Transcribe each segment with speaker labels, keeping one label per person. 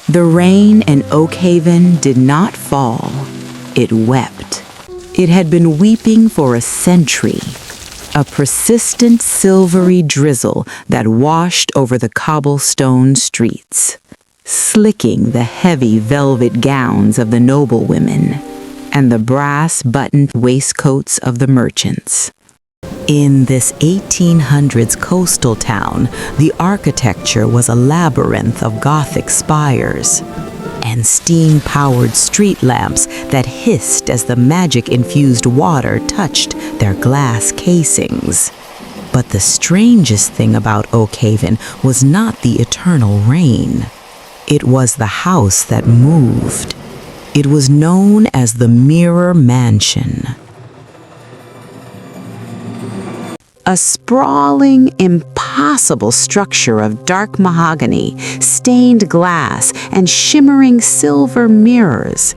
Speaker 1: The rain in Oakhaven did not fall. It wept. It had been weeping for a century. A persistent silvery drizzle that washed over the cobblestone streets, slicking the heavy velvet gowns of the noblewomen and the brass-buttoned waistcoats of the merchants. In this 1800s coastal town, the architecture was a labyrinth of Gothic spires and steam-powered street lamps that hissed as the magic-infused water touched their glass casings. But the strangest thing about Oakhaven was not the eternal rain. It was the house that moved. It was known as the Mirror Mansion. A sprawling, impossible structure of dark mahogany, stained glass, and shimmering silver mirrors.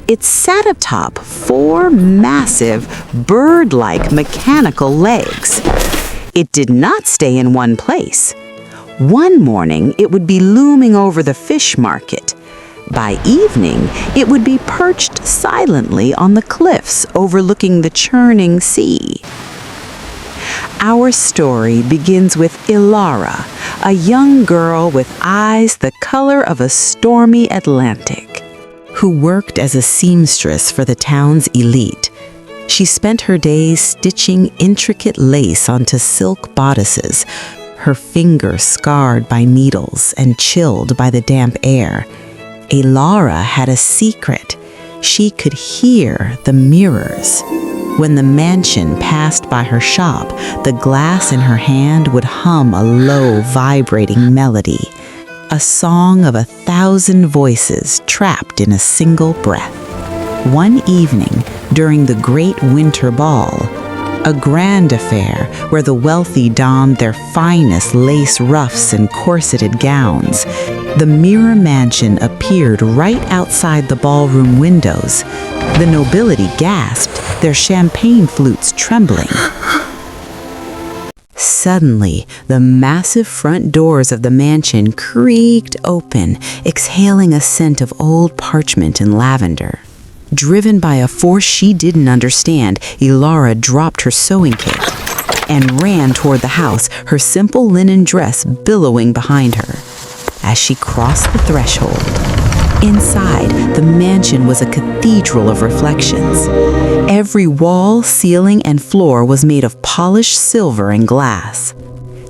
Speaker 1: It sat atop 4 massive, bird-like mechanical legs. It did not stay in one place. One morning, it would be looming over the fish market. By evening, it would be perched silently on the cliffs overlooking the churning sea. Our story begins with Elara, a young girl with eyes the color of a stormy Atlantic, who worked as a seamstress for the town's elite. She spent her days stitching intricate lace onto silk bodices, her fingers scarred by needles and chilled by the damp air. Elara had a secret. She could hear the mirrors. When the mansion passed by her shop, the glass in her hand would hum a low, vibrating melody, a song of 1,000 voices trapped in a single breath. One evening, during the Great Winter Ball, a grand affair where the wealthy donned their finest lace ruffs and corseted gowns, the Mirror Mansion appeared right outside the ballroom windows. The nobility gasped, their champagne flutes trembling. Suddenly, the massive front doors of the mansion creaked open, exhaling a scent of old parchment and lavender. Driven by a force she didn't understand, Elara dropped her sewing kit and ran toward the house, her simple linen dress billowing behind her. As she crossed the threshold, inside, the mansion was a cathedral of reflections. Every wall, ceiling, and floor was made of polished silver and glass.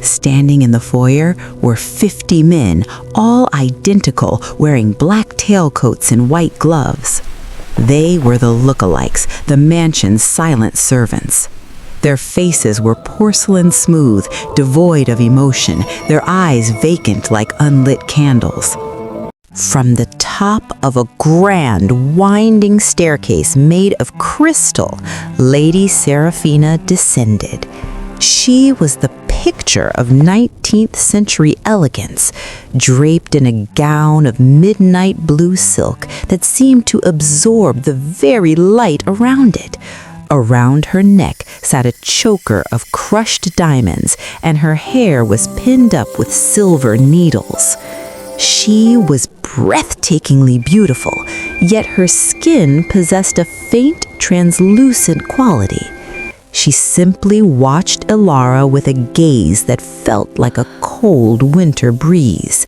Speaker 1: Standing in the foyer were 50 men, all identical, wearing black tailcoats and white gloves. They were the Lookalikes, the mansion's silent servants. Their faces were porcelain smooth, devoid of emotion, their eyes vacant like unlit candles. From the top of a grand, winding staircase made of crystal, Lady Seraphina descended. She was the picture of 19th century elegance, draped in a gown of midnight blue silk that seemed to absorb the very light around it. Around her neck sat a choker of crushed diamonds, and her hair was pinned up with silver needles. She was breathtakingly beautiful, yet her skin possessed a faint, translucent quality. She simply watched Elara with a gaze that felt like a cold winter breeze.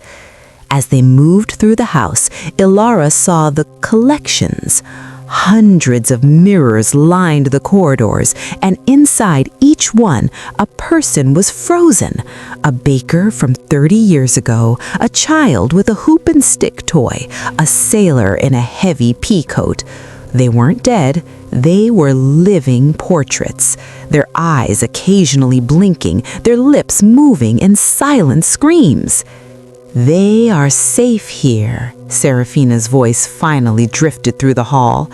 Speaker 1: As they moved through the house, Elara saw the collections. Hundreds of mirrors lined the corridors, and inside each one, a person was frozen. A baker from 30 years ago, a child with a hoop and stick toy, a sailor in a heavy pea coat. They weren't dead, they were living portraits, their eyes occasionally blinking, their lips moving in silent screams. "They are safe here," Seraphina's voice finally drifted through the hall.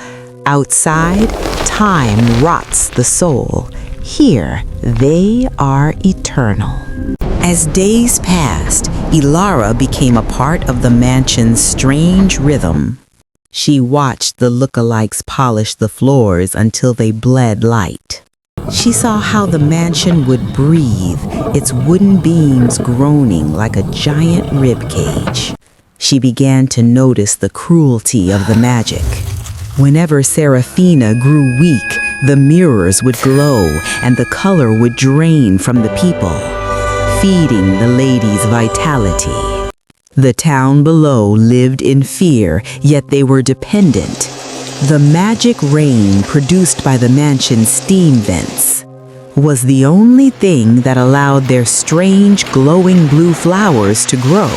Speaker 1: "Outside, time rots the soul. Here, they are eternal." As days passed, Elara became a part of the mansion's strange rhythm. She watched the lookalikes polish the floors until they bled light. She saw how the mansion would breathe, its wooden beams groaning like a giant rib cage. She began to notice the cruelty of the magic. Whenever Seraphina grew weak, the mirrors would glow and the color would drain from the people, feeding the lady's vitality. The town below lived in fear, yet they were dependent. The magic rain produced by the mansion's steam vents was the only thing that allowed their strange glowing blue flowers to grow.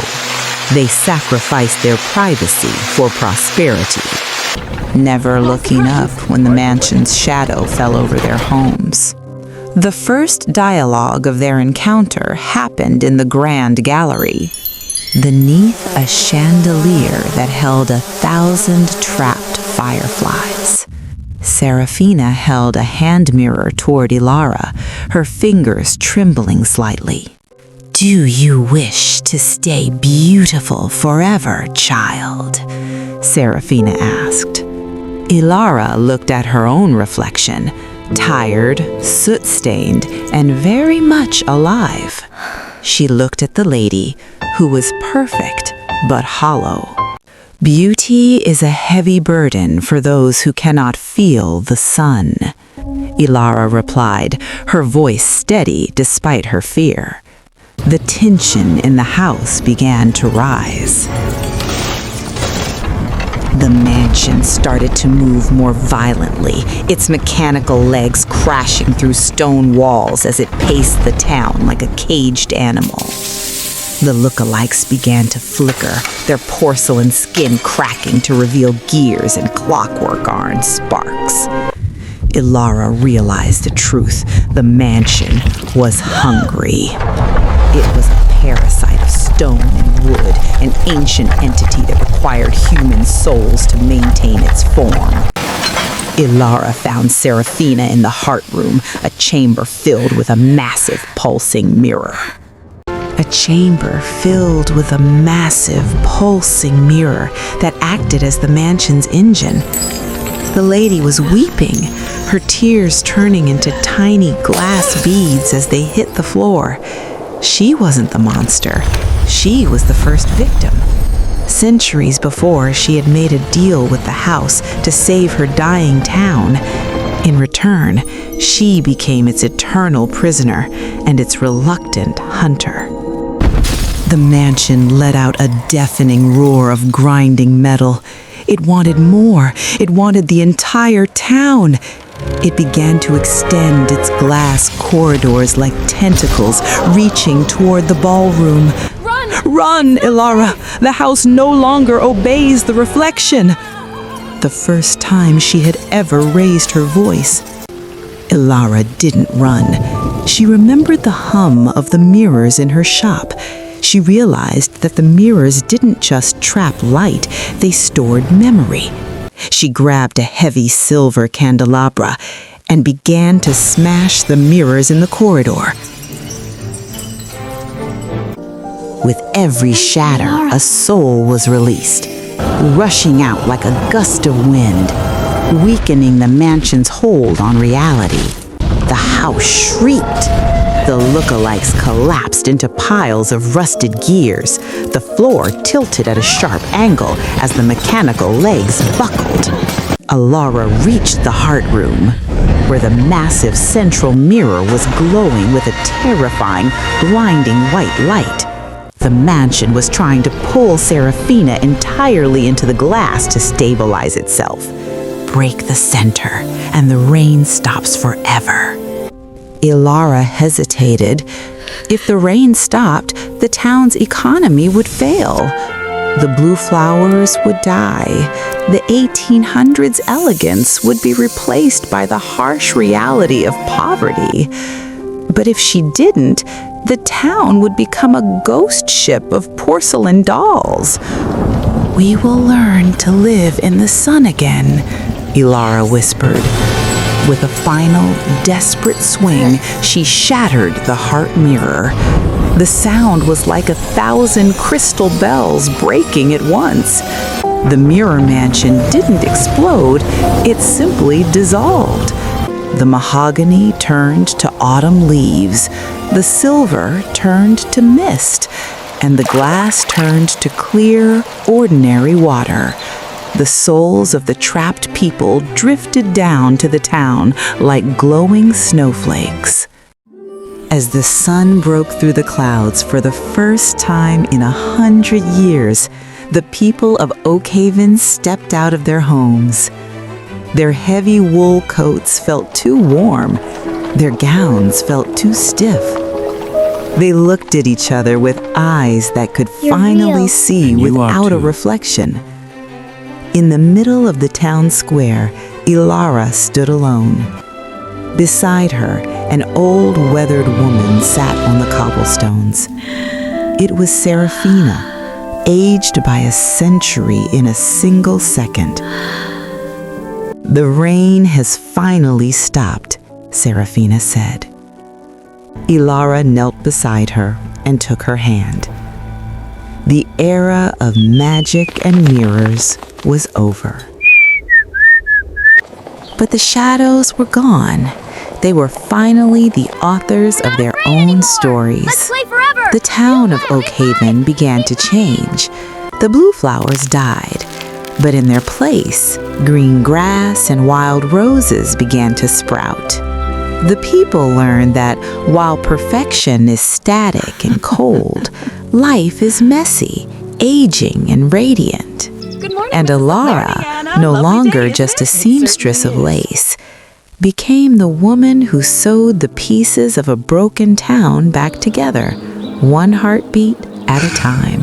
Speaker 1: They sacrificed their privacy for prosperity, never looking up when the mansion's shadow fell over their homes. The first dialogue of their encounter happened in the grand gallery, beneath a chandelier that held 1,000 trapped fireflies. Seraphina held a hand mirror toward Elara, her fingers trembling slightly. "Do you wish to stay beautiful forever, child?" Seraphina asked. Elara looked at her own reflection, tired, soot-stained, and very much alive. She looked at the lady, who was perfect but hollow. "Beauty is a heavy burden for those who cannot feel the sun," Elara replied, her voice steady despite her fear. The tension in the house began to rise. The mansion started to move more violently, its mechanical legs crashing through stone walls as it paced the town like a caged animal. The lookalikes began to flicker, their porcelain skin cracking to reveal gears and clockwork iron sparks. Elara realized the truth. The mansion was hungry. It was a parasite of stone and wood, an ancient entity that required human souls to maintain its form. Elara found Seraphina in the heart room, a chamber filled with a massive pulsing mirror. A chamber filled with a massive pulsing mirror that acted as the mansion's engine. The lady was weeping, her tears turning into tiny glass beads as they hit the floor. She wasn't the monster. She was the first victim. Centuries before, she had made a deal with the house to save her dying town. In return, she became its eternal prisoner and its reluctant hunter. The mansion let out a deafening roar of grinding metal. It wanted more. It wanted the entire town. It began to extend its glass corridors like tentacles, reaching toward the ballroom. "Run! Run, Elara! The house no longer obeys the reflection!" The first time she had ever raised her voice. Elara didn't run. She remembered the hum of the mirrors in her shop. She realized that the mirrors didn't just trap light, they stored memory. She grabbed a heavy silver candelabra and began to smash the mirrors in the corridor. With every shatter, a soul was released, rushing out like a gust of wind, weakening the mansion's hold on reality. The house shrieked. The lookalikes collapsed into piles of rusted gears. The floor tilted at a sharp angle as the mechanical legs buckled. Elara reached the heart room, where the massive central mirror was glowing with a terrifying, blinding white light. The mansion was trying to pull Seraphina entirely into the glass to stabilize itself. Break the center, and the rain stops forever. Elara hesitated. If the rain stopped, the town's economy would fail. The blue flowers would die. The 1800s elegance would be replaced by the harsh reality of poverty. But if she didn't, the town would become a ghost ship of porcelain dolls. "We will learn to live in the sun again," Elara whispered. With a final, desperate swing, she shattered the heart mirror. The sound was like 1,000 crystal bells breaking at once. The mirror mansion didn't explode, it simply dissolved. The mahogany turned to autumn leaves, the silver turned to mist, and the glass turned to clear, ordinary water. The souls of the trapped people drifted down to the town like glowing snowflakes. As the sun broke through the clouds for the first time in 100 years, the people of Oakhaven stepped out of their homes. Their heavy wool coats felt too warm. Their gowns felt too stiff. They looked at each other with eyes that could finally see without a reflection. In the middle of the town square, Elara stood alone. Beside her, an old, weathered woman sat on the cobblestones. It was Seraphina, aged by a century in a single second. "The rain has finally stopped," Seraphina said. Elara knelt beside her and took her hand. The era of magic and mirrors was over. But the shadows were gone. They were finally the authors of their own stories. The town of Oakhaven began to change. The blue flowers died, but in their place, green grass and wild roses began to sprout. The people learned that while perfection is static and cold, life is messy, aging, and radiant. And Elara, no longer just a seamstress of lace, became the woman who sewed the pieces of a broken town back together, one heartbeat at a time.